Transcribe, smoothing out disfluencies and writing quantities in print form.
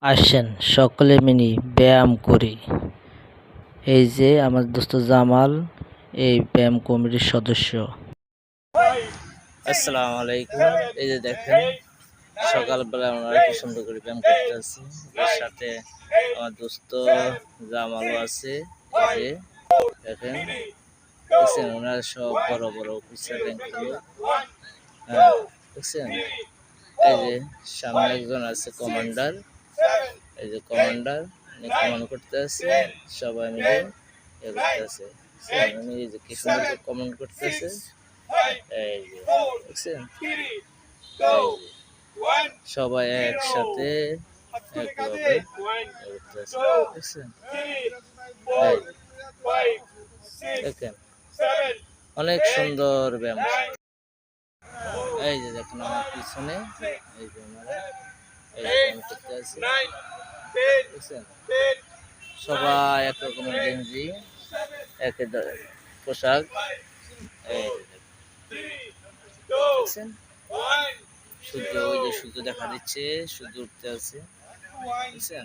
আসেন সকলে মিলে ব্যায়াম করি। এই যে আমার দোস্ত জামাল এই ব্যায়াম কমিটির সদস্য। আসসালামু আলাইকুম। এই যে দেখেন সকালবেলা আমরা কি সুন্দর করে ব্যায়াম করতে আছি। এর সাথে আমার দোস্ত জামালও আছে। এই যে দেখেন দেখছেন ওনারা সব বড় বড় অফিসার র্যাঙ্কের। হ্যাঁ দেখছেন এই যে সামনে একজন আছে কমান্ডার। এই যে কমান্ডার কমান্ড করতে আছে, সবাই মিলে করতে আছে। উনি এই যে কি সুন্দর কমান্ড করতেছে। এই যে দেখছেন সবাই একসাথে একভাবে করতেছে দেখছেন। দেখেন অনেক সুন্দর ব্যায়াম। এই যে দেখুন আমার পিছনে এই যে ওনারা এই ব্যায়াম করতে আছে দেখছেন। সবাই এক রকমের গেঞ্জি, এক পোশাক। এই দেখছেন সূর্য, ওই যে সূর্য দেখা দিচ্ছে, সূর্য উঠতে আছে বুঝছেন।